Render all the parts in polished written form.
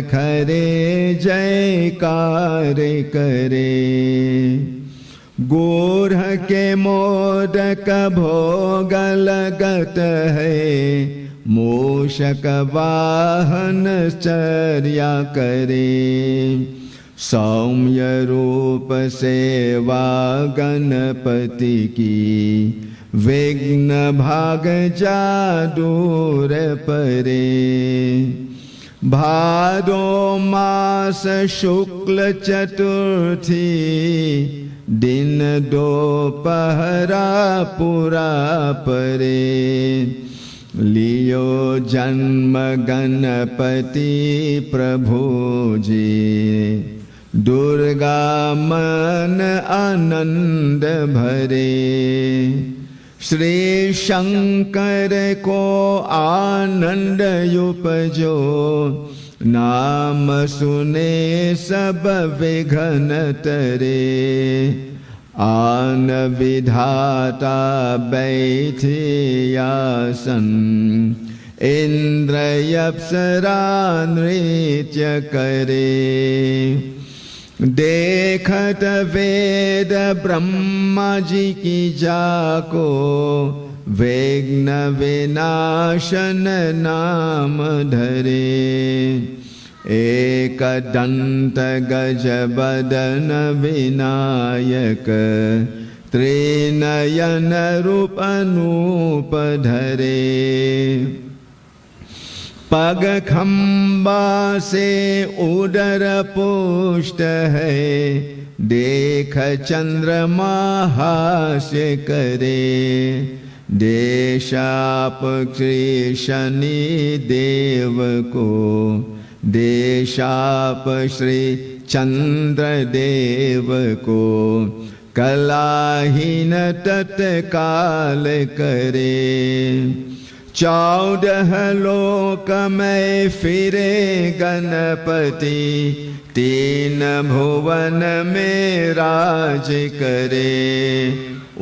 खरे जयकार करे। गोरह के मोदक भोग लगत है, मूषक वाहन चर्या करे। सौम्य रूप सेवा गणपति की, विघ्न भाग जा दूर परे। भादो मास शुक्ल चतुर्थी, दिन दोपहरा पूरा परे। लियो जन्म गणपति प्रभु जी, दुर्गा मन आनंद भरे। श्री शंकर को आनंद उपजो, नाम सुने सब विघ्न तरे। आन विधाता बैठे आसन, इंद्र अप्सरा नृत्य करे। देखत वेद ब्रह्मा जी की जाको, विघ्न विनाशन नाम धरे। एक दंत गज बदन विनायक, त्रिनयन रूप अनूप धरे। पग खंबा से उदर पुष्ट है, देख चंद्रमा हास्य करे। देशाप श्री शनि देव को, देशाप श्री चंद्र देव को। कलाहीन तत्काल करे। 14 लोक में फिरे गणपति, 3 भुवन में राज करे।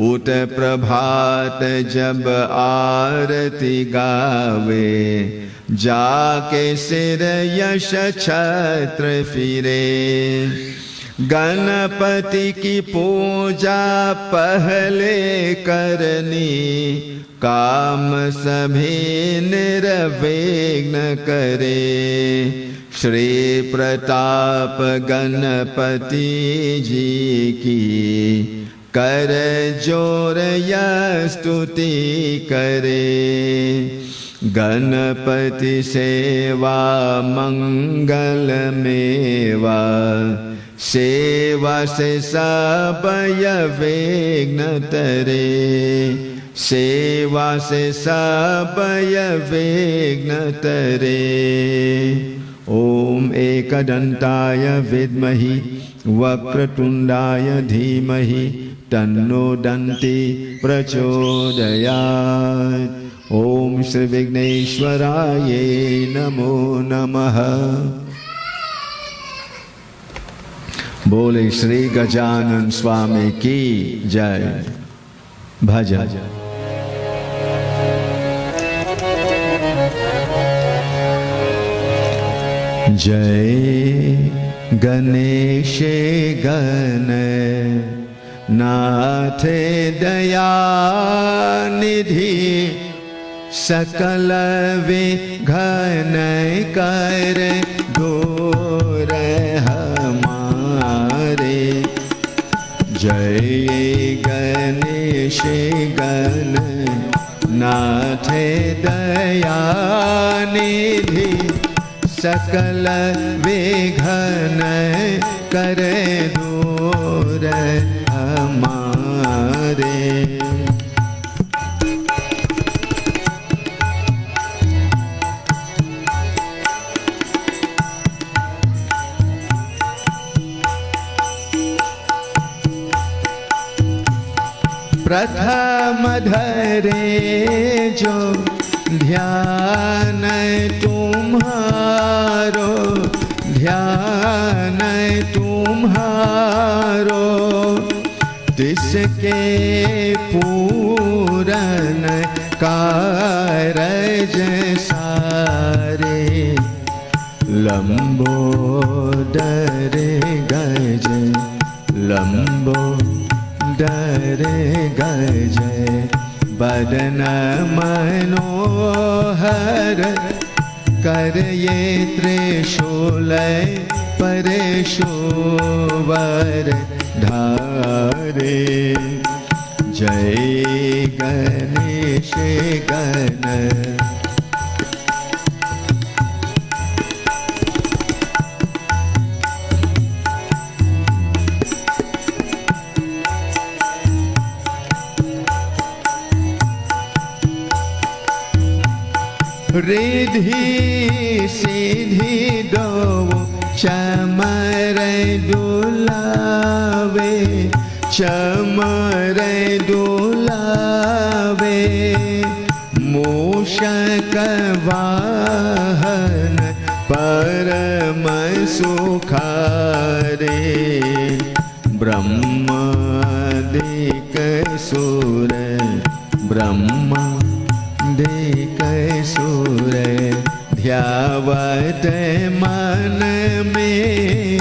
उत प्रभात जब आरती गावे, जाके सिर यश छत्र फिरे। गणपति की पूजा पहले करनी, काम सभी निर्विघ्न करे। श्री प्रताप गणपति जी की, कर जोर यह स्तुति करे। गणपति सेवा मंगल मेवा, सेवा से सब विघ्न तरे। सेवा से सब विघ्न तरे। ओम एकदंताय विद्महि वक्रतुंडाय धीमहि, तन्नो दन्ति प्रचोदयात्। ओम श्री विघ्नेश्वराय नमो नमः। बोले श्री गजानन स्वामी की जय। भजन। जय गणेश गण नाथ दया निधि, सकल विघ्न कर दूर हमारे। जय गणेश गण नाथ दया निधि, सकल विघ्न कर दूर हमारे। प्रथम धरे जो ध्यान तुम्हारो, ध्यान तुम्हारो, तिसके पूरन कारज सारे। लंबोदर गज लंबोदर गज बदन मनोहर करये त्रिशूल परेशोवर धारे जय गणेश गण रिद्धि सिद्धि दो चमर दुलावे चमर दुलावे मूषक वाहन परम सुखारे ब्रह्मादिक सुर ब्रह्मा देख सुर ध्यावत मन में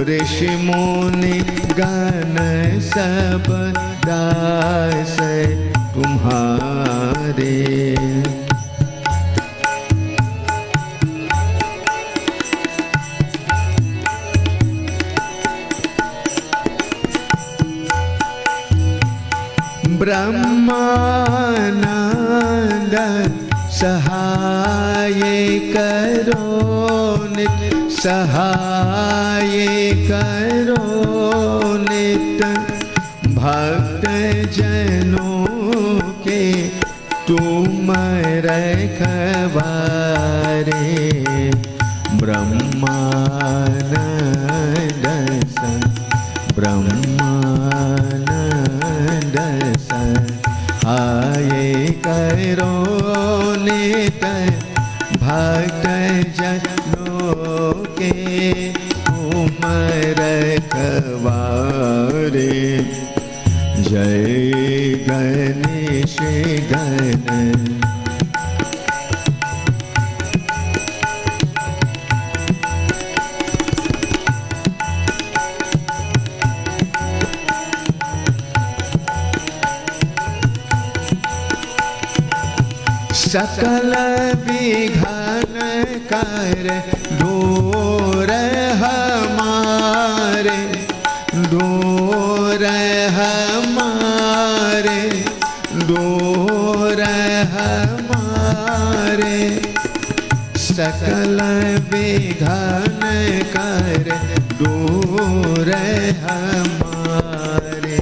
ऋषि मुनि गण सब दास तुम्हारे ब्रह्मानंद सहाय करो नित सहाय करो नित भक्त जनों के तुम रखवारे ब्रह्मानंद ब्रह्मानंद आये करो नित भक्त जनों के तुम रखवारे जय गणेश गण सकल विघ्न कर दूर हमारे दूर हमारे दूर हमारे सकल विघ्न कर दूर हमारे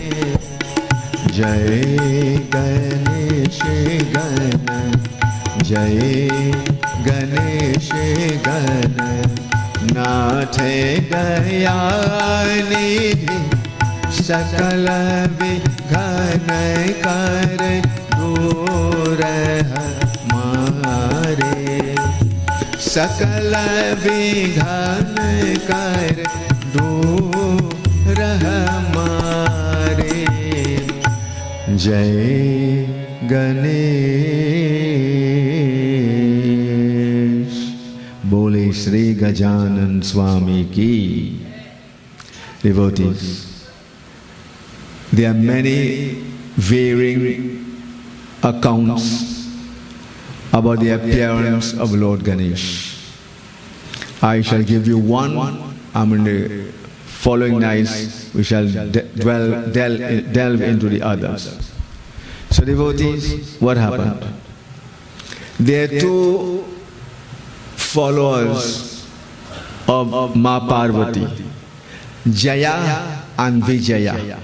जय गणेश गण जय गणेश गण नाथ गया निधि सकल विघ्न कर दूर हमारे सकल विघ्न कर दूर हमारे जय गणेश बोले श्री गजानन स्वामी की devotees. There are many varying accounts about the appearance of Lord Ganesh. I shall give you one. In the following nights we shall delve into the others. So devotees, what happened? There are two followers of Ma Parvati, Jaya and Vijaya.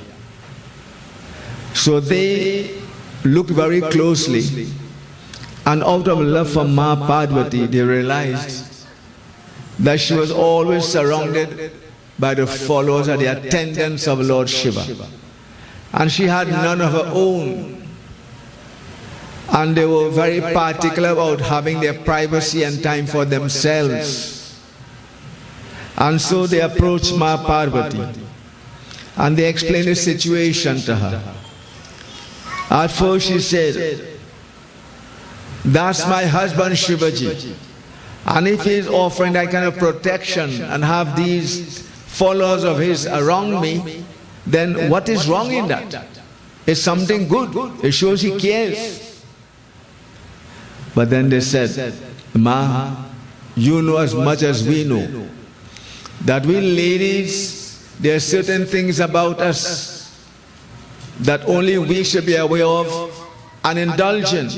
So they looked very closely, and out of love for Ma Parvati, they realized that she was always surrounded by the followers and the attendants of Lord Shiva, and she had none of her own. And they were very particular about having their privacy and time for themselves. And so they approached Ma Parvati and they explained the situation to her. At first she said, "That's my husband Shivaji, And if he is offering that kind of protection and have these followers of his around me, then what is wrong in that? It's something good. It shows he cares. But then they said, Ma, you know as much as we know that we ladies, there are certain things about us that only we should be aware of and indulge in,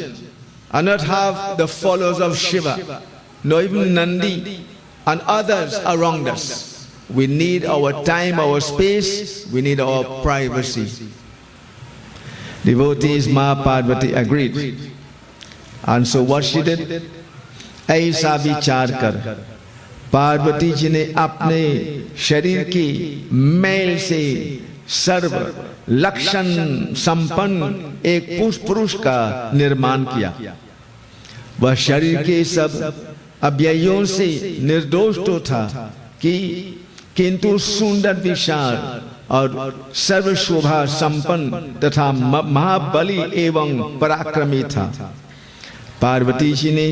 and not have the followers of Shiva, nor even Nandi and others around us. We need our time, our space, we need our privacy. Devotees Ma Parvati agreed. And so what she did? ऐसा विचार कर पार्वती जी ने अपने शरीर की मैल से सर्व लक्षण संपन्न एक पुरुष का निर्माण किया। वह शरीर के सब अवयवों से निर्दोष तो था किंतु सुंदर विशाल और सर्व शोभा संपन्न तथा महाबली एवं पराक्रमी था। पार्वती जी ने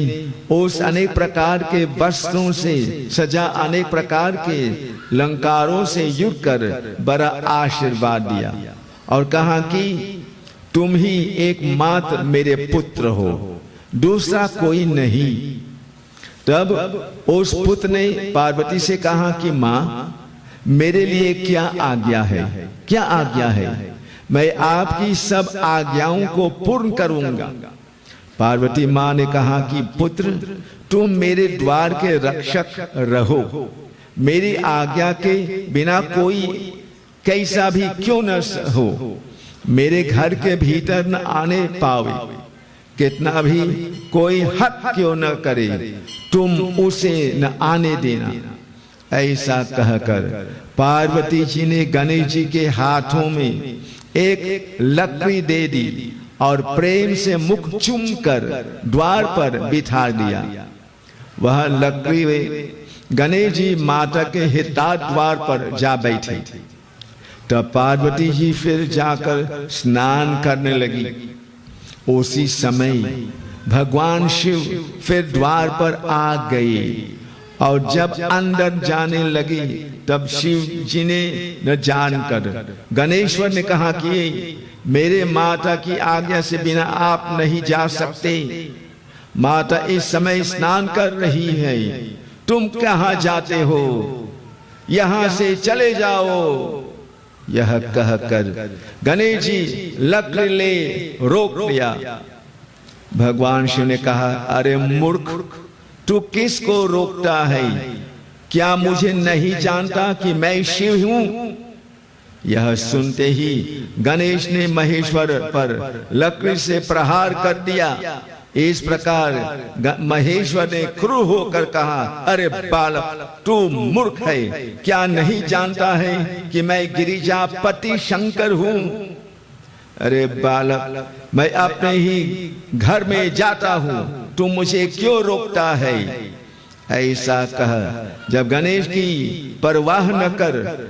उस अनेक प्रकार के वस्त्रों से सजा अनेक प्रकार के अलंकारों से युक्त कर बड़ा आशीर्वाद दिया और कहा कि तुम ही एकमात्र मेरे पुत्र हो, दूसरा कोई नहीं। तब उस पुत्र ने पार्वती से कहा कि माँ, मेरे लिए क्या आज्ञा है? क्या आज्ञा है? मैं आपकी सब आज्ञाओं को पूर्ण करूंगा। पार्वती माँ ने कहा कि पुत्र, तुम मेरे द्वार के रक्षक रहो, मेरी आज्ञा के बिना कोई कैसा भी क्यों न हो मेरे घर के भीतर न आने पावे, कितना भी कोई हक क्यों न करे तुम उसे न आने देना। ऐसा कहकर पार्वती जी ने गणेश जी के हाथों में एक लकड़ी दे दी और प्रेम से मुख चूम कर द्वार पर बिठा दिया। वह लकड़ी गणेश जी माता के हितार्थ द्वार पर जा बैठे। तब पार्वती जी फिर जाकर स्नान करने लगी। उसी समय भगवान शिव फिर द्वार पर आ गए और जब अंदर जाने लगी तब शिव जी ने न जानकर गणेश्वर ने कहा कि मेरे माता की आज्ञा से बिना आप नहीं जा सकते। माता इस समय स्नान कर रही है, तुम कहां जाते हो? यहां से चले जाओ। यह कहकर गणेश जी लकड़ी ले रोक लिया। भगवान शिव ने कहा, अरे मूर्ख, तू किसको रोकता है? क्या मुझे नहीं जानता कि मैं शिव हूं? यह सुनते ही गणेश ने महेश्वर पर लकड़ी से प्रहार कर दिया। इस प्रकार महेश्वर ने क्रूर होकर कहा, अरे बालक, तू मूर्ख है, क्या नहीं जानता है कि मैं गिरिजापति शंकर हूं? अरे बालक, मैं अपने ही घर में जाता हूं, तू मुझे क्यों रोकता है? ऐसा कह जब गणेश की परवाह न कर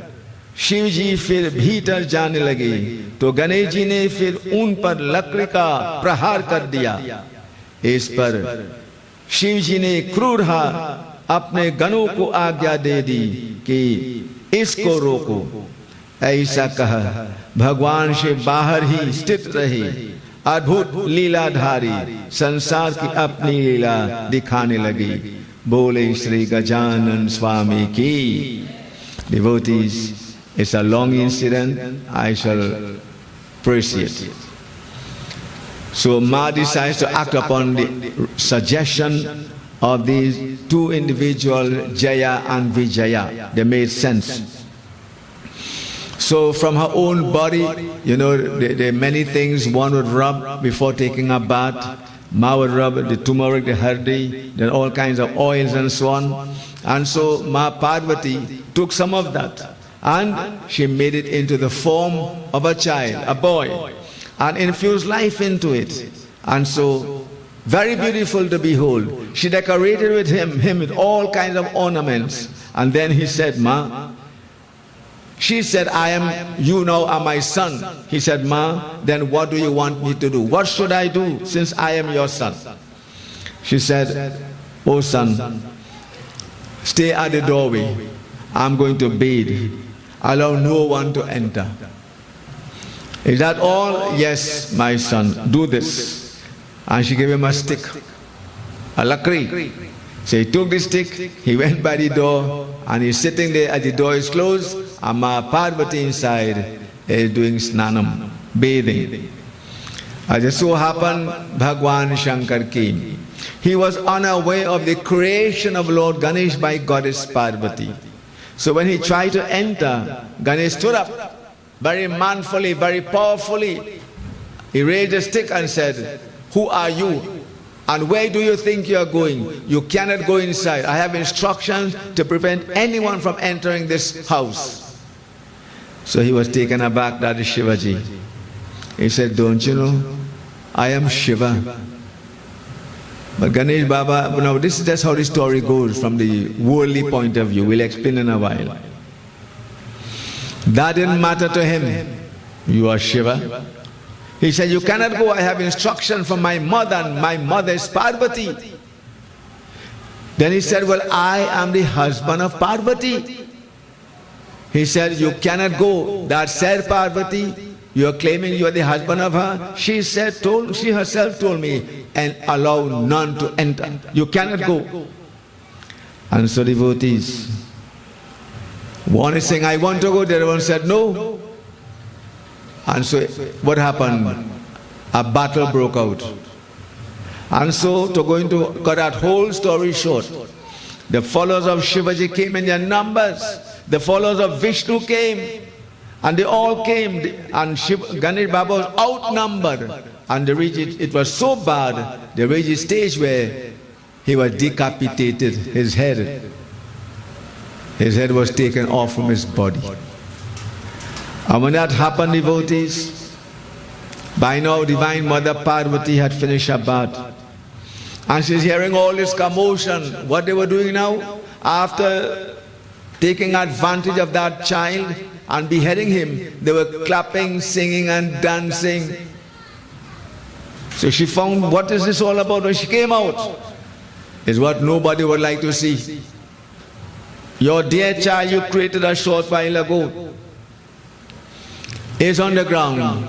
शिव जी फिर भीतर जाने लगे तो गणेश जी ने फिर उन पर लकड़ी का प्रहार कर दिया। इस पर शिव जी ने क्रूर अपने गणों को आज्ञा दे दी कि इसको रोको। ऐसा कहा भगवान शिव बाहर ही स्थित रहे, अद्भुत लीलाधारी संसार की अपनी लीला दिखाने लगी। बोले श्री गजानन स्वामी की। Devotees, it's a long incident, I shall appreciate. So Ma decides to act upon the suggestion of these two individuals, Jaya and Vijaya. They made sense. So from her own body, you know, there are many things one would rub before taking a bath. Ma would rub the turmeric, the hardi, then all kinds of oils and so on. And so Ma Parvati took some of that and she made it into the form of a child, a boy, and infused life into it. And so, very beautiful to behold. She decorated with him with all kinds of ornaments. And then he said, Ma, she said, you now are my son. He said, Ma, then what do you want me to do? What should I do since I am your son? She said, "Oh son, stay at the doorway. I'm going to bathe. Allow no one to enter." "Is that all?" "Yes, my son, do this." And she gave him a stick, a lakri. So he took the stick, he went by the door, and he's sitting there as the door is closed, and Ma Parvati inside is doing snanam, bathing. As it so happened, Bhagwan Shankar came. He was unaware of the creation of Lord Ganesh by Goddess Parvati. So when he tried to enter, Ganesh stood up very manfully, very powerfully. He raised a stick and said, "Who are you? And where do you think you are going? You cannot go inside. I have instructions to prevent anyone from entering this house." So he was taken aback, that is Shivaji. He said, "Don't you know, I am Shiva." But Ganesh Baba, now this is just how the story goes from the worldly point of view. We'll explain in a while. That didn't matter to him. "You are Shiva." He said, "You cannot go. I have instruction from my mother, and my mother is Parvati." Then he said, "Well, I am the husband of Parvati." He said, "You cannot go. That said Parvati, you are claiming you are the husband of her. She herself told me, and allow none to enter. You cannot go." And so devotees, one is saying, "I want to go," the other one said, "No." And so what happened? A battle broke out. And so, to cut that whole story short, the followers of Shivaji came in their numbers. The followers of Vishnu came, and they all came, and Ganesh Baba was outnumbered. And it was so bad, they reached a stage where he was decapitated. His head was taken off from his body. And when that happened, devotees, by now Divine Mother Parvati had finished her bath. And she's hearing all this commotion. What they were doing now, after taking advantage of that child and beheading him, they were clapping, singing and dancing. So she found, what is this all about? When she came out, is what nobody would like to see. Your dear child you created a short while ago is on the ground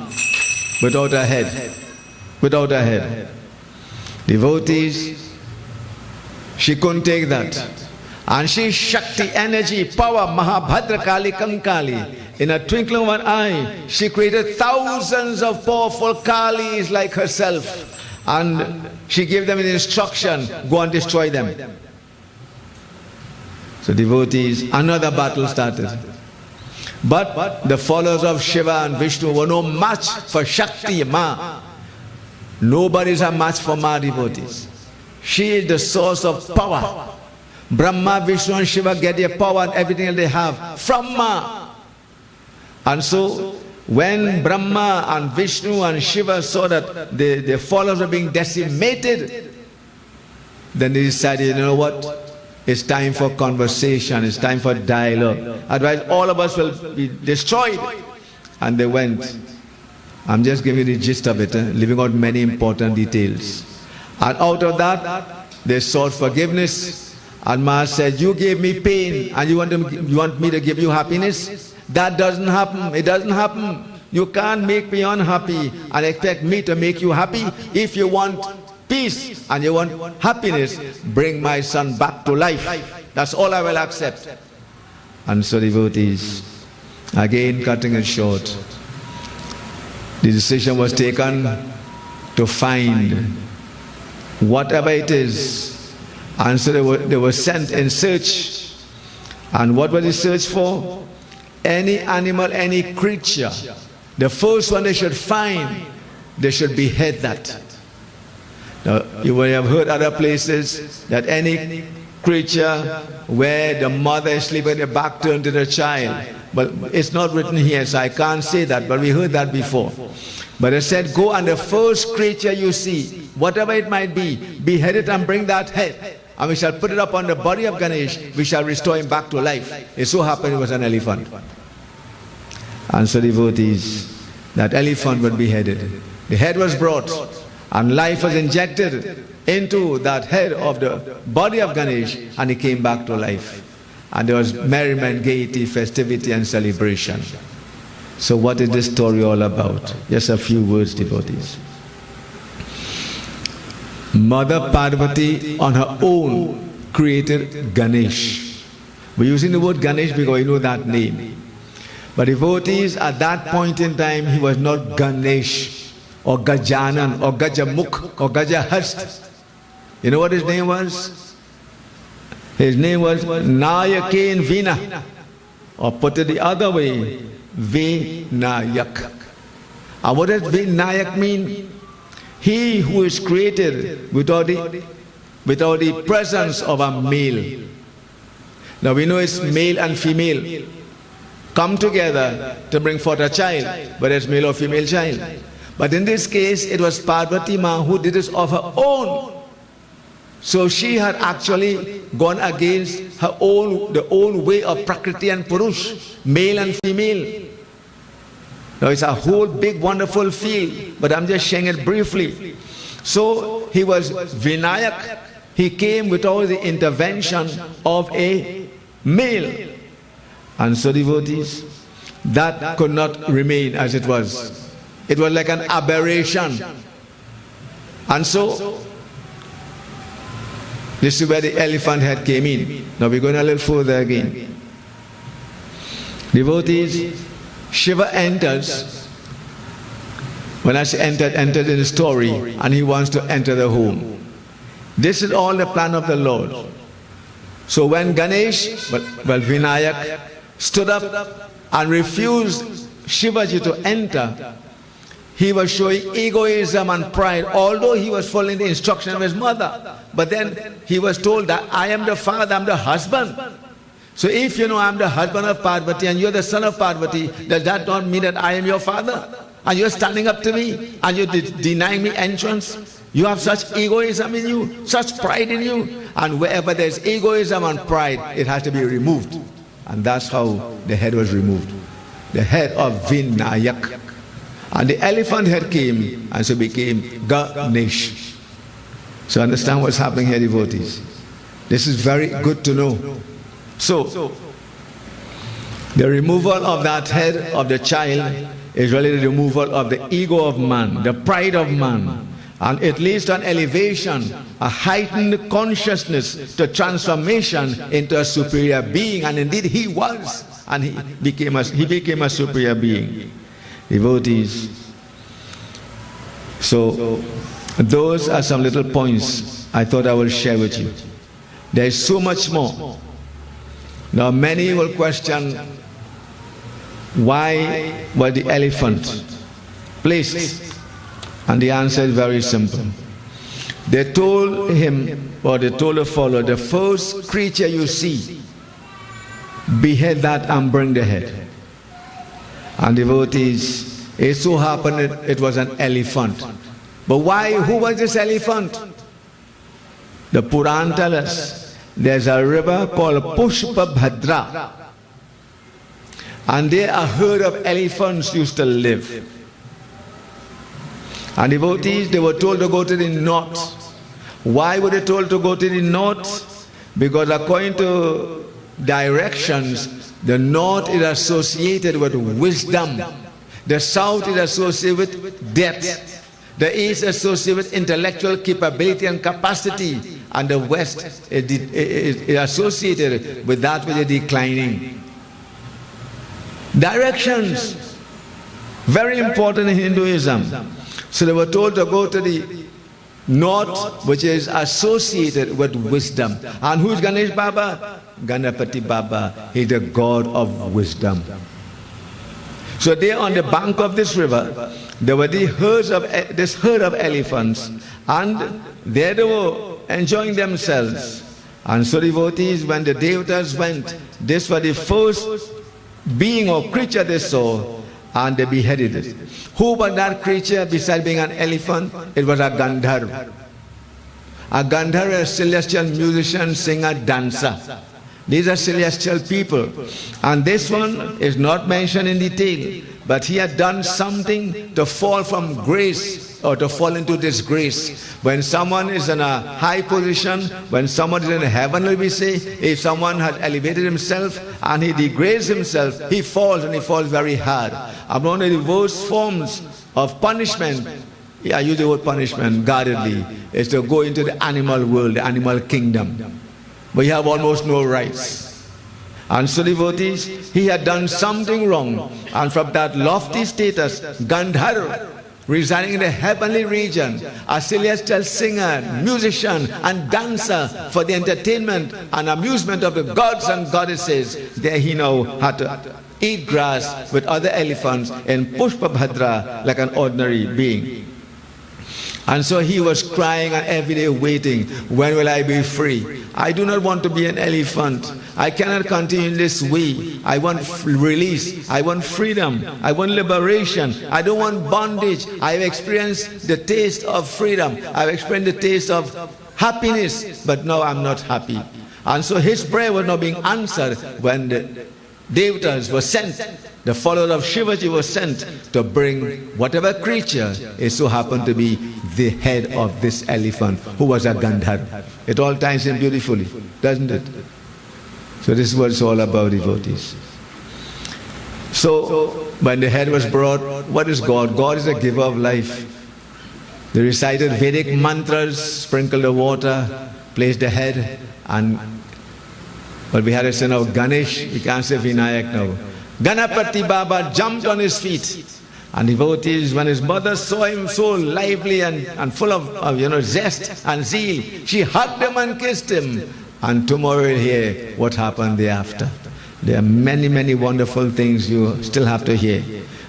without a head. Without a head. Devotees, she couldn't take that. And she Shakti, energy, power, Mahabhadra Kali Kankali. In a twinkling of an eye, she created thousands of powerful Kalis like herself. And she gave them an instruction, go and destroy them. So devotees, another battle started. But the followers of Shiva and Vishnu were no match for Shakti, Ma. Nobody is a match for Ma, devotees. She is the source of power. Brahma, Vishnu and Shiva get their power and everything they have from Ma. And so, when Brahma and Vishnu and Shiva saw that their followers were being decimated, then they decided, you know what? It's time for conversation, it's time for dialogue. Otherwise all of us will be destroyed. And they went. I'm just giving you the gist of it, leaving out many important details. And out of that, they sought forgiveness. And Ma said, "You gave me pain and you want me to give you happiness? That doesn't happen. It doesn't happen. You can't make me unhappy and expect me to make you happy. If you want peace and you want happiness, bring my son back to life. That's all I will accept." And so devotees, again cutting it short, the decision was taken to find whatever it is. And so they were sent in search. And what was the search for? Any animal, any creature. The first one they should find, they should behead that. Now, you will have heard other places that any creature where the mother is sleeping, the back turned to the child. But it's not written here, so I can't say that, but we heard that before. But it said, go and the first creature you see, whatever it might be, behead it and bring that head. And we shall put it up on the body of Ganesh, we shall restore him back to life. It so happened it was an elephant. And so devotees, that elephant was beheaded. The head was brought. And life was injected into that head of the body of Ganesh, and he came back to life. And there was merriment, gaiety, festivity, and celebration. So what is this story all about? Just a few words, devotees. Mother Parvati on her own created Ganesh. We're using the word Ganesh because we know that name. But devotees, at that point in time, he was not Ganesh or Gajanan or Gajamukh or Gajahast. You know what his name was? His name was Nayaken Vina, or put it the other way, Vinayak. And what does Vinayak mean? He who is created without the presence of a male. Now we know it's male and female come together to bring forth a child, whether it's male or female child. But in this case, it was Parvati Ma who did this of her own. So she had actually gone against the old way of Prakriti and Purush, male and female. Now it's a whole big wonderful field, but I'm just sharing it briefly. So he was Vinayak. He came without the intervention of a male. And so devotees, that could not remain as it was. It was like an aberration. And so this is where the elephant head came in. Now we're going a little further again. Devotees, Shiva enters. When I say entered in the story, and he wants to enter the home. This is all the plan of the Lord. So when Ganesh, Vinayak, stood up and refused Shivaji to enter, he was showing egoism and pride, although he was following the instruction of his mother. But then he was told that I am the father, I'm the husband. So if you know I'm the husband of Parvati and you're the son of Parvati, does that not mean that I am your father? And you're standing up to me and you're denying me entrance? You have such egoism in you, such pride in you. And wherever there's egoism and pride, it has to be removed. And that's how the head was removed. The head of Vinayak. And the elephant head came, and so became Ganesh. So understand what's happening here, devotees. This is very good to know. So, the removal of that head of the child is really the removal of the ego of man, the pride of man. And it leads to an elevation, a heightened consciousness, to transformation into a superior being. And indeed he was, and he became a superior being. Devotees. So those are some little points I thought I will share with you. There is so much more. Now many will question, why was the elephant placed? And the answer is very simple. They told him, or they told the follower, the first creature you see, behead that and bring the head. And devotees, it so happened it was an elephant. But why? Who was this elephant? The Puran tells us there's a river called Pushpa Bhadra, and there a herd of elephants used to live. And devotees, they were told to go to the north. Why were they told to go to the north? Because according to directions, the north is associated with wisdom. The south is associated with death. The east is associated with intellectual capability and capacity. And the west is associated with that which is declining. Directions. Very important in Hinduism. So they were told to go to the north, which is associated with wisdom. And who is Ganesh Baba? Ganapati Baba. He is the god of wisdom. So there on the bank of this river, there were this herd of elephants, and there they were enjoying themselves. And so devotees, when the devatas went, this was the first being or creature they saw, and they beheaded it. Who was that creature besides being an elephant? It was a Gandharva. A Gandharva is a celestial musician, singer, dancer. These are celestial people. And this one is not mentioned in detail, but he had done something to fall from grace or to fall into disgrace. When someone is in a high position, when someone is in heaven, we say, if someone has elevated himself and he degrades himself, he falls, and he falls very hard. And one of the worst forms of punishment, I use the word punishment guardedly, is to go into the animal world, the animal kingdom, where you have almost no rights. And so, devotees, he had done something wrong, and from that lofty status, Gandharva, residing in the heavenly region, a celestial singer, musician, and dancer for the entertainment and amusement of the gods and goddesses, there he now had to eat grass with other elephants in Pushpabhadra like an ordinary being. And so he was crying and every day waiting, when will I be free? I do not want to be an elephant. I cannot continue in this way. I want release. I want freedom. I want liberation. I don't want bondage. I've experienced the taste of freedom. I've experienced the taste of happiness, but now I'm not happy. And so his prayer was not being answered when the Devatas were sent. The followers of Shivaji were sent to bring whatever creature it so happened to be the head of this elephant, who was a Gandharva. It all ties in beautifully, doesn't it? So this is what it's all about, devotees. So when the head was brought, what is God? God is a giver of life. They recited Vedic mantras, sprinkled the water, placed the head, and well, we had a son of Ganesh, we can't say Vinayak now. Ganapati Baba jumped on his feet, and devotees, when his mother saw him so lively and full of zest and zeal, she hugged him and kissed him. And tomorrow we'll hear what happened thereafter. There are many, many wonderful things you still have to hear.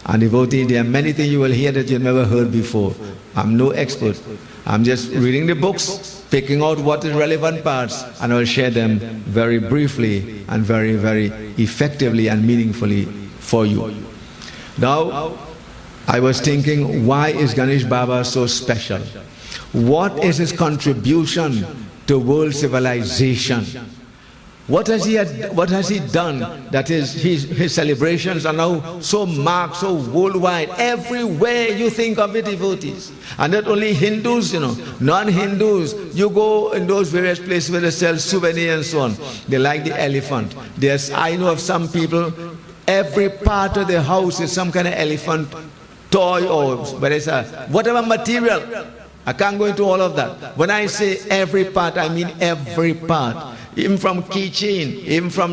And devotee, there are many things you will hear that you've never heard before. I'm no expert. I'm just reading the books, picking out what is relevant parts, and I will share them very briefly and very, very effectively and meaningfully for you. Now, I was thinking, why is Ganesh Baba so special? What is his contribution to world civilization? What has he done that his celebrations are now so marked, so worldwide? Everywhere you think of it, devotees. And not only Hindus, non-Hindus, you go in those various places where they sell souvenirs and so on. They like the elephant. I know of some people, every part of their house is some kind of elephant toy, or whether it's whatever material. I can't go into all of that. When I say every part, I mean every part. Even from keychain, even from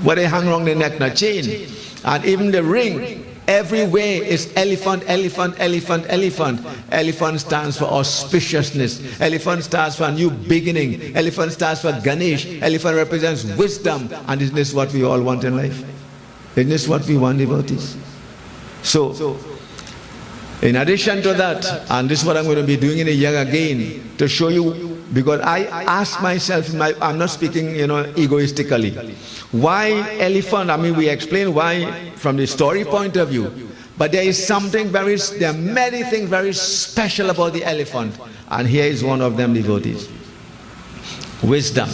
what they hang around the neck, the chain, and even the ring. Everywhere is elephant, elephant, elephant, elephant. Elephant stands for auspiciousness. Elephant stands for a new beginning. Elephant stands for Ganesh. Elephant represents wisdom. And isn't this what we all want in life? Isn't this what we want, devotees? So, in addition to that, and this is what I'm going to be doing in a year again, to show you, because I ask myself, I'm not speaking, egoistically. Why elephant? I mean, we explain why from the story point of view. But there are many things very special about the elephant. And here is one of them, devotees. Wisdom.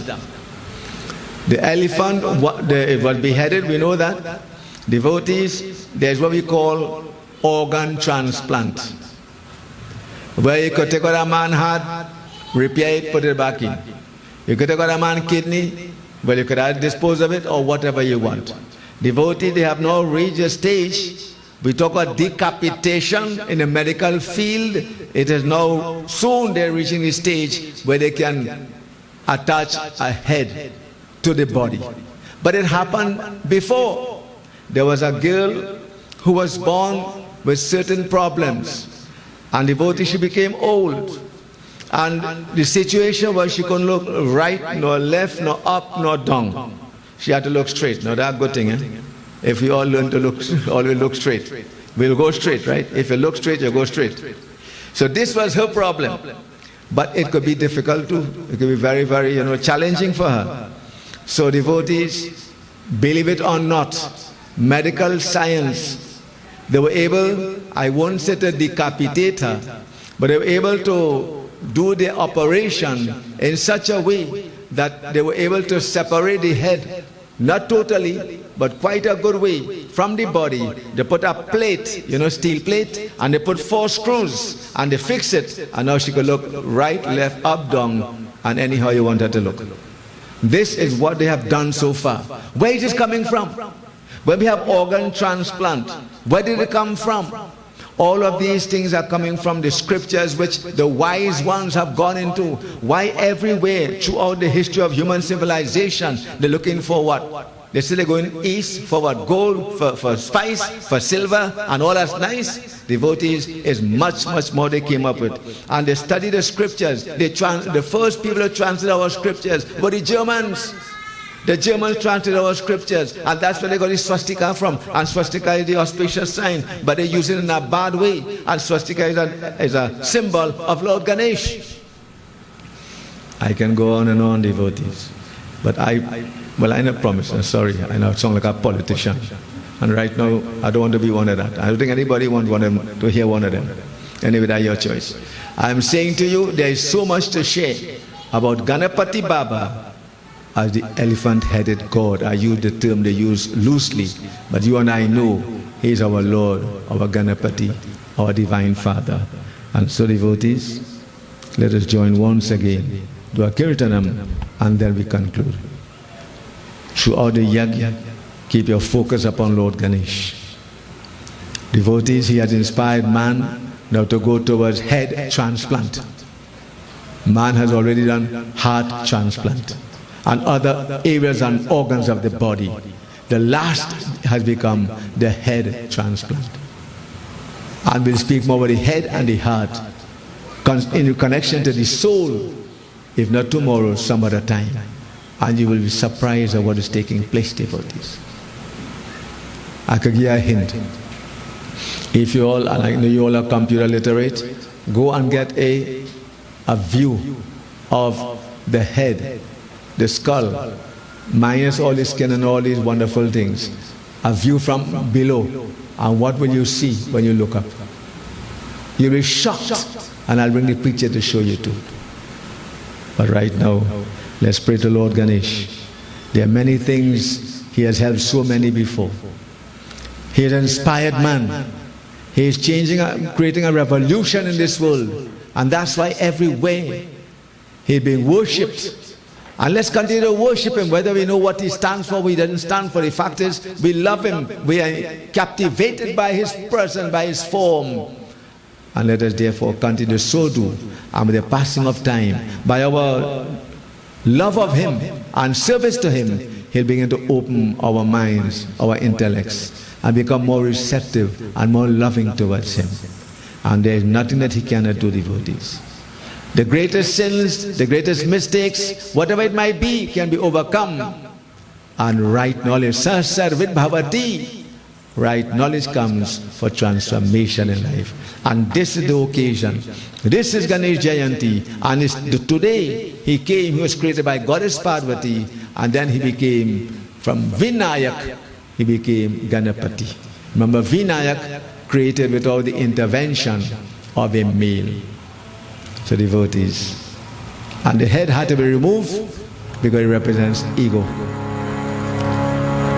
The elephant, it was beheaded, we know that. Devotees, there's what we call organ transplant, where you could take out a man's heart, repair it, put it back in. You could take out a man's kidney, well, you could dispose of it or whatever you want. Devotees, they have now reached a stage, we talk about decapitation in the medical field. It is now, soon they're reaching a stage where they can attach a head to the body. But it happened before. There was a girl who was born with certain problems, and devotee, she became old, and the situation was she couldn't look right, nor left, nor up, nor down. She had to look straight. Now that's a good thing, eh? If we all learn to always look straight, we'll go straight, right? If you look straight, you go straight. So this was her problem, but it could be difficult too. It could be very, very, challenging for her. So devotees, believe it or not, medical science, they were able, I won't say to decapitate her, but they were able to do the operation in such a way that they were able to separate the head not totally, but quite a good way from the body. They put a plate, steel plate, and they put 4 screws, and they fix it, and now she could look right, left, up, down, and anyhow you want her to look. This is what they have done so far. Where is this coming from? When we have organ transplant, where did it come from? All of these things are coming from the scriptures which the wise ones have gone into. Why everywhere throughout the history of human civilization, they're looking for what? They're still going east for what? Gold, for spice, for silver, and all that's nice. Devotees is much, much more they came up with. And they study the scriptures. The first people who translated our scriptures were the Germans. The Germans translated our scriptures, and that's where they got the swastika from. And swastika is the auspicious sign, but they use it in a bad way. And swastika is a symbol of Lord Ganesh. I can go on and on, devotees. But I never promise. I'm sorry, I know I sound like a politician. And right now, I don't want to be one of that. I don't think anybody wants one of them to hear one of them. Anyway, that's your choice. I'm saying to you, there is so much to share about Ganapati Baba as the elephant-headed God. I use the term they use loosely, but you and I know He is our Lord, our Ganapati, our Divine Father. And so, devotees, let us join once again, do a kirtanam, and then we conclude. Throughout the yagya, keep your focus upon Lord Ganesh. Devotees, He has inspired man now to go towards head transplant. Man has already done heart transplant and other areas and organs of the body. The last has become the head transplant. And we'll speak more about the head and the heart in connection to the soul, if not tomorrow, some other time. And you will be surprised at what is taking place, devotees. I could give you a hint. If you all, and I know you all are computer literate, go and get a view of the head, the skull, minus all the skin and all these wonderful things. A view from below. And what will you see when you look up? You'll be shocked. And I'll bring the picture to show you too. But right now, let's pray to Lord Ganesh. There are many things He has helped so many before. He has inspired man. He is creating a revolution in this world. And that's why everywhere He's being worshipped. And let's continue to worship Him, whether we know what He stands for, we doesn't stand for. The fact is, we love Him. We are captivated by His person, by His form. And let us therefore continue to so do. And with the passing of time, by our love of Him and service to Him, He'll begin to open our minds, our intellects, and become more receptive and more loving towards Him. And there is nothing that He cannot do, devotees. The greatest sins, the greatest mistakes, whatever it might be, can be overcome. And right knowledge, sarvid bhavati, right knowledge comes for transformation in life. And this is the occasion. This is Ganesh Jayanti. And today he came, he was created by Goddess Parvati, and then he became, from Vinayak, he became Ganapati. Remember, Vinayak created without the intervention of a male. So devotees. And the head had to be removed because it represents ego.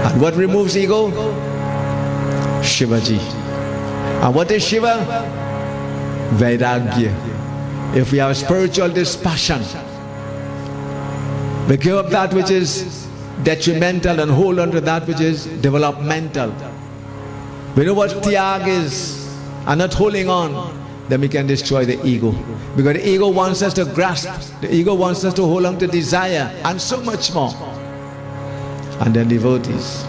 And what removes ego? Shivaji. And what is Shiva? Vairagya. If we have spiritual dispassion, we give up that which is detrimental and hold on to that which is developmental. We know what tyag is and not holding on, then we can destroy the ego. Because the ego wants us to grasp, the ego wants us to hold on to desire, and so much more. And then devotees,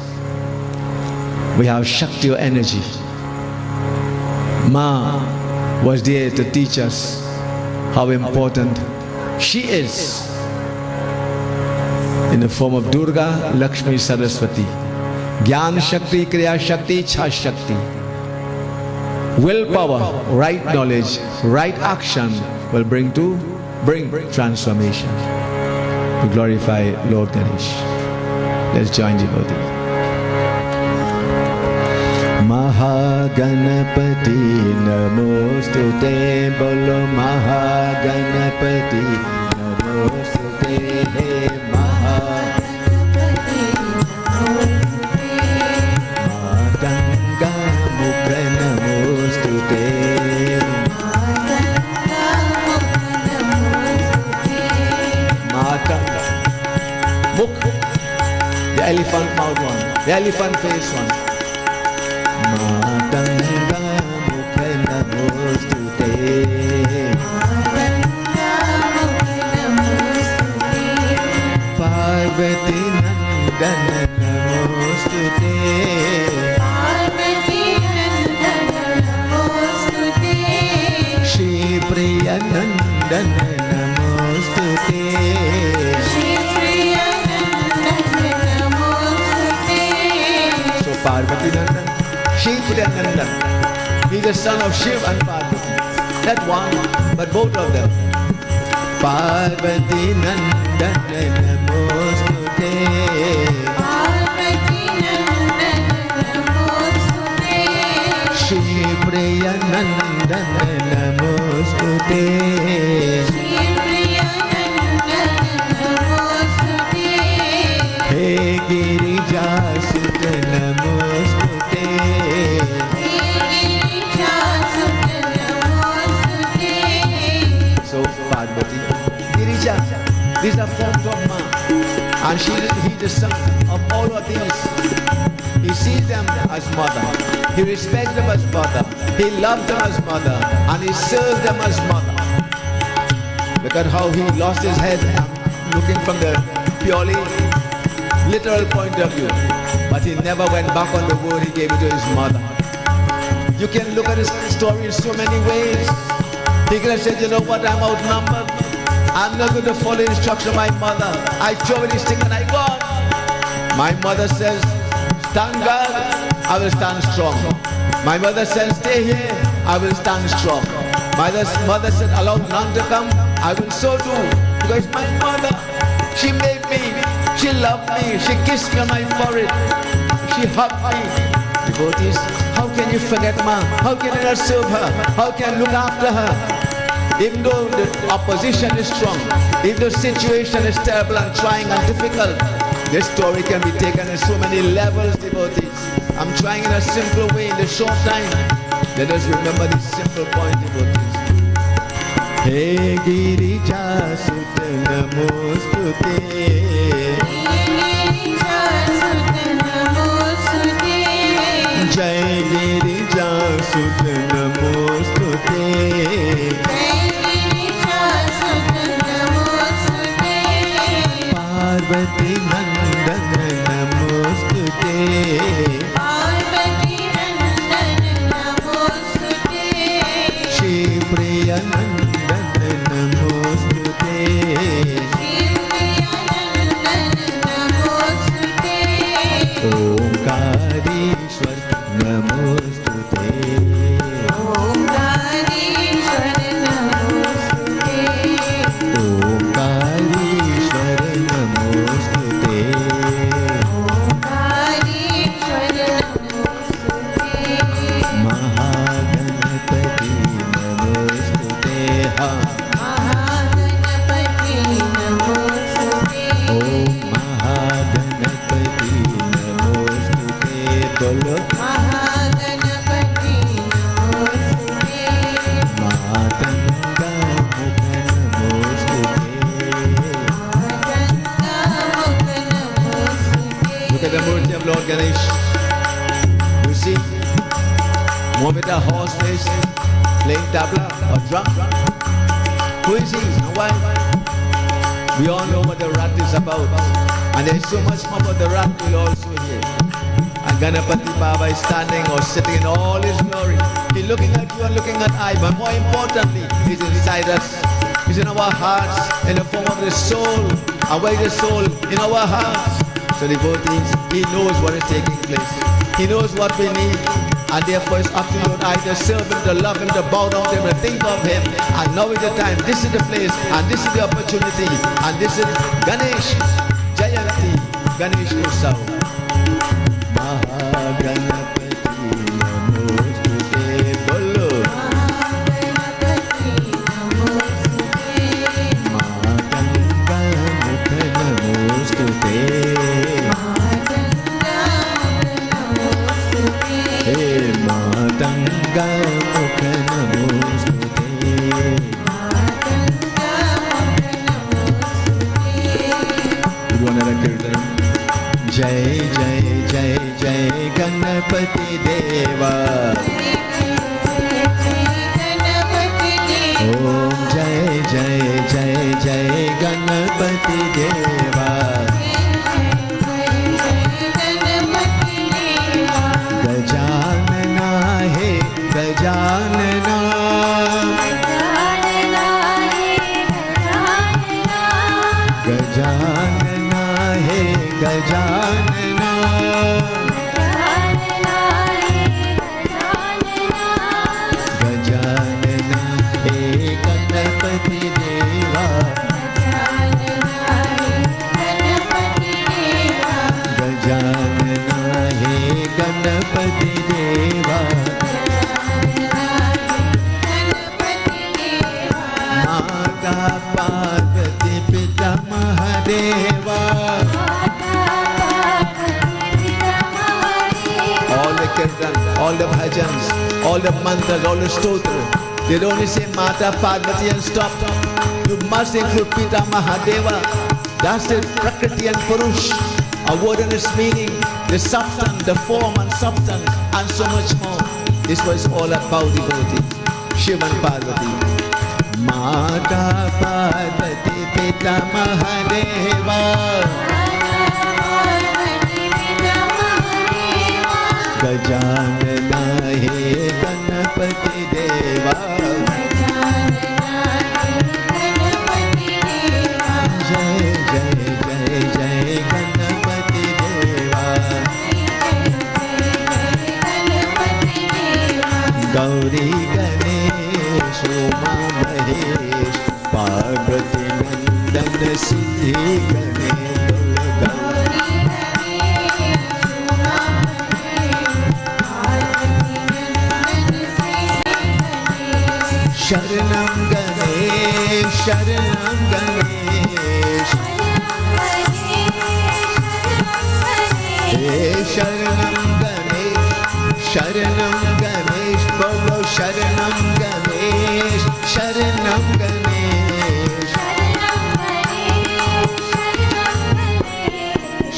we have Shakti or energy. Ma was there to teach us how important she is in the form of Durga, Lakshmi, Saraswati. Gyan Shakti, Kriya Shakti, Cha Shakti. Willpower, right knowledge, right action will bring transformation. To glorify Lord Ganesh. Let's join devotees. Mahaganapati Namostute, Bolo Mahaganapati Namostute, Mahaganapati The elephant face one. Matanga mukha namostute. Parvati nandana namostute. Shri Priya nandana namostute. So Parvati Nandan, Shri Priya Nandan. He's the son of Shiv and Parvati. Not one, but both of them. Parvati Nandana Namostute. Shri Priya Nandana Namostute. Hey Girija Sutta Namostute. So Parvati, Girija, these are forms of Ma, and he's the son of all of these. He sees them as mother, he respects them as mother, he loves them as mother, and he serves them as mother. Look at how he lost his head, looking from the purely literal point of view, but he never went back on the word he gave it to his mother. You can look at his story in so many ways. He could have said, you know what, I'm outnumbered. I'm not going to follow the instruction of my mother. I throw this thing and I go on. My mother says, stand guard, I will stand strong. My mother says, stay here, I will stand strong. My mother said, allow none to come, I will so do. Because my mother, she made me, she loved me, she kissed me on my forehead, she hugged me. Devotees, how can you forget Ma? How can you not serve her? How can you look after her? Even though the opposition is strong, if the situation is terrible and trying and difficult, this story can be taken in so many levels, devotees. I'm trying in a simple way in the short time. Let us remember this simple point, devotees. Hey Girija Sutta Namostute. Jai Girija Sutta Namostute. Parvati Nandana Namostute. Shri Priya Nandana Namostute. Omkarishwar Namostute. Omkarishwar Namostute. Mahaganapati Namostute. Om Mahaganapati Namostute. Bolo Matanga Mukha Namostute. Look at the murti of Lord Ganesh. You see, one with a horse face, playing tabla or drum. Who is he and why? We all know what the rat is about, and there is so much more about the rat we'll also hear. And Ganapati Baba is standing or sitting in all his glory. He's looking at you and looking at I, but more importantly, he's inside us. He's in our hearts, in the form of the soul. And where is the soul? In our hearts. So devotees, he knows what is taking place. He knows what we need. And therefore it's up to you and I to serve him, to love him, to bow down to him, to think of him. And now is the time, this is the place, and this is the opportunity. And this is Ganesh Jayanti, Ganesh Utsav. Mahaganapati Namostute. Bolo Matanga Mukha Namostute. Hey Matanga Mukha Namostute. Guru Anara Kirtan. Jai Jai Jai देवा ओम जय जय जय जय गणपति देवा गजानना हे गजानना गजानना हे गजानना गजानना हे गणपति देवा गजानना हे गणपति देवा माता पार्वती पिता Mahadeva all the kirtan, all the bhajans, all the mantras, all the stotra, they don't only say Mata Parvati and stop. You must include Pita Mahadeva. That's the Prakriti and Purush. A word and its meaning, the substance, the form and substance, and so much more. This was all about devotee. Shiva and Parvati. Mata Parvati Pita Mahadeva. Gajanana हे गणपति देवा जय जय जय जय गणपति देवा गौरी गणेश उमा महेश पार्वती नंदन सिद्धि गणेश शरणं गणेश शरणं गणेश हे शरणं गणेश बोलो शरणं गणेश शरणं गणेश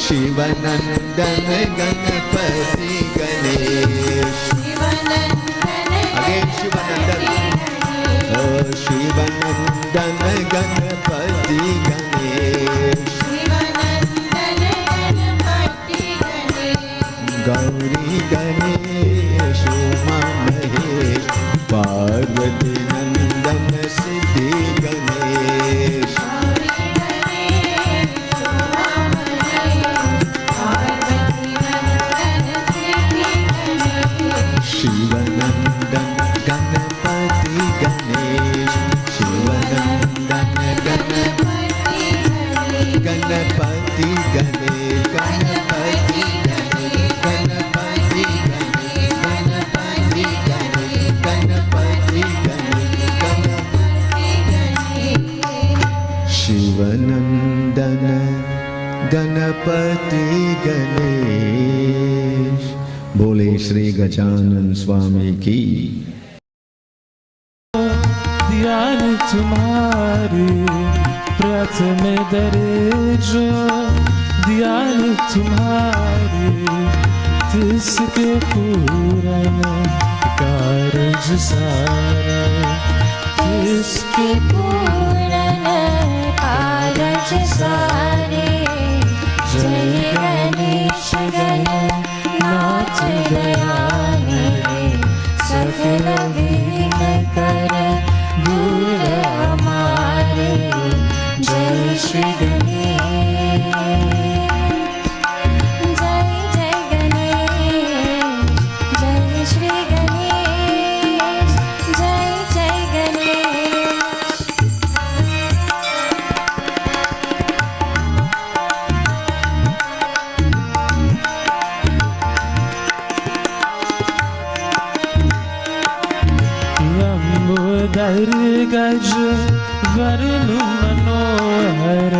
शिवनंदन गणपति गणेश अगेन शिवनंदन शिवनंदन गणपति गणेश गौरी गणेश उमा महेश पार्वती नंदन सिद्धि गणेश शिवनंदन गणपति गणेश शिवनंदन गणपति गणपति गणेश गणपति गणपति गणपति गणपति शिवनंदन गणपति गणेश बोले श्री गजानन स्वामी की ध्यान तुम्हारे प्रथम दर्जो ध्यान तुम्हारे तिसके पूरन कारज सारा तिसके पूरन कारज सारे जय गणेश गणनाथ दयाने सकल विघ्न कर दूर हमारे जय श्री गणेश जय जय गणेश जय श्री गणेश जय जय गणेश लंबोदर गज वरनु मनोहर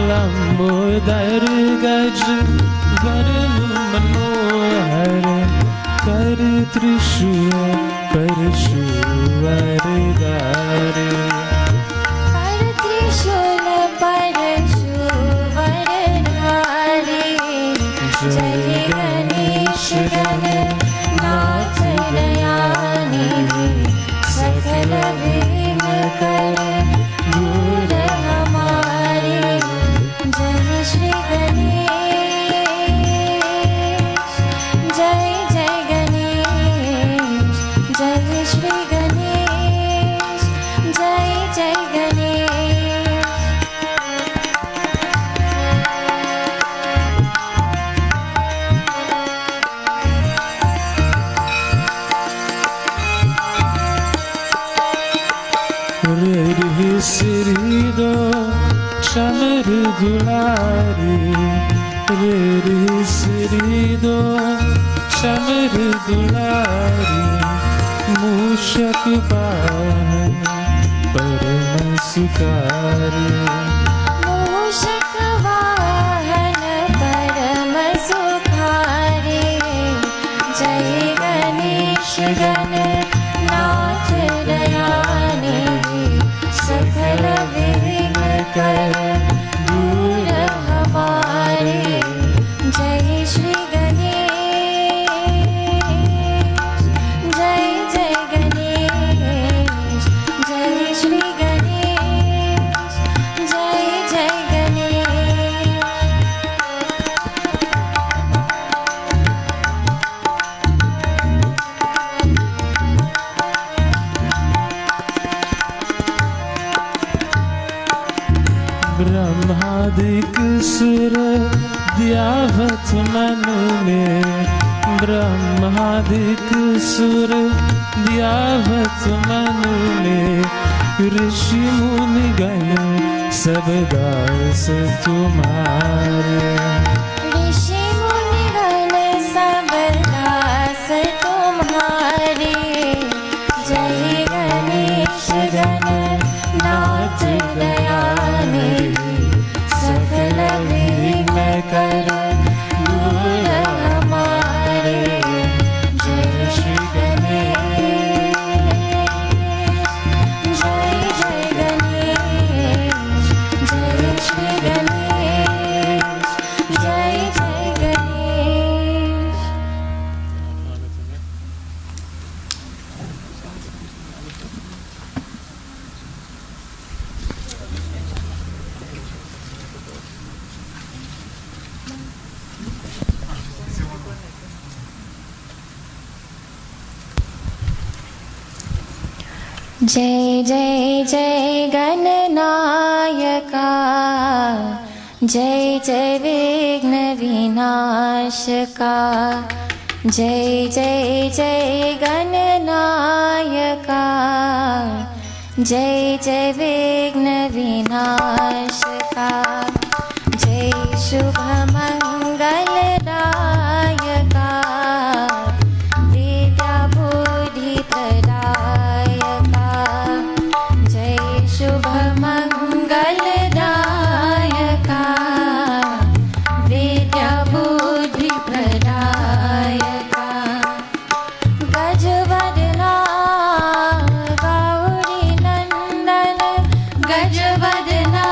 लंबोदर गज वरनु मनोहर कर त्रिशूल परशुवर धार कर त्रिशूल परशुवर धारे जय गणेश गणनाथ श्री गणेश जय जय गणेश रे श्री दो चमर दुलारी रे श्री दो चमर दुलारी मूषक वाहन परम सुखारी मूषक वाहन परम सुखारे जय गणेश गणनाथ दयानिधि सकल विघ्न कर दूर हमारे जय श्री गणेश जय जय गणेश जय श्री गणेश जय जय गणेश ब्रह्मादिक सुर द्यावत मन में ब्रह्मादिक सुर द्यावत मन में ऋषि मुनि गण सब दास तुम्हारे ऋषि मुनि गण सब दास तुम्हारे जय गणेश गणनाथ दयानिधि सकल विघ्न कर दूर हमारे जय श्री गणेश जय जय गणेश जय श्री गणेश जय जय गणेश जय जय जय गणनायका जय जय विघ्न विनाशका जय जय जय गणनायका जय जय विघ्न विनाशका जय शुभ मंगलदायका विद्या बुद्धि प्रदायका जय शुभ मंगलदायका विद्या बुद्धि प्रदायका गजवदना गौरी नंदन गजवदना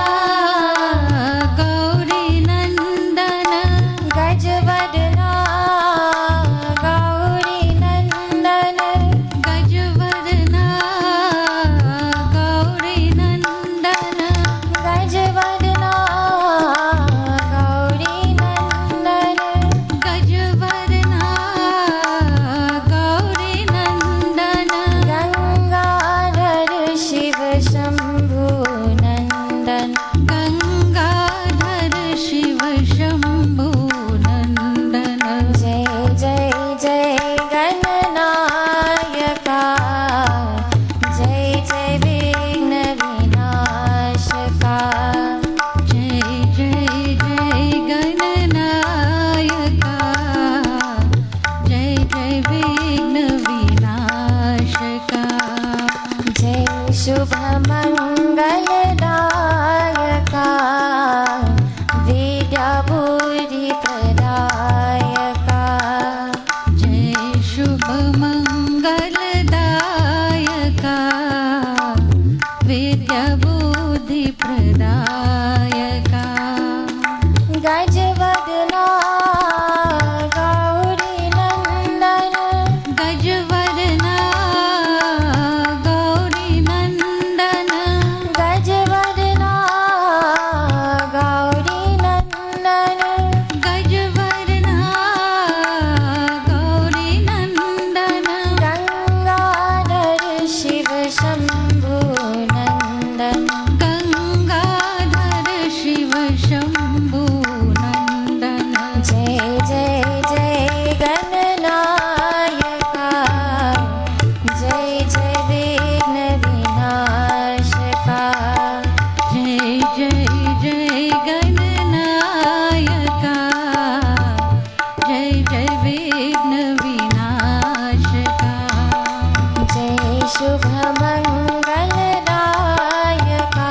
शुभमङ्गलदायका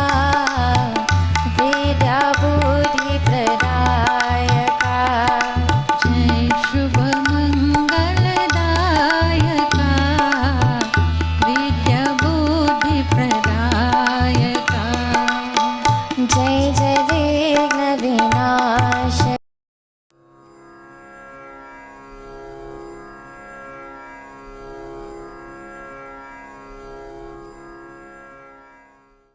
विद्याबुद्धिप्रदायका जय शुभमङ्गलदायका विद्याबुद्धिप्रदायका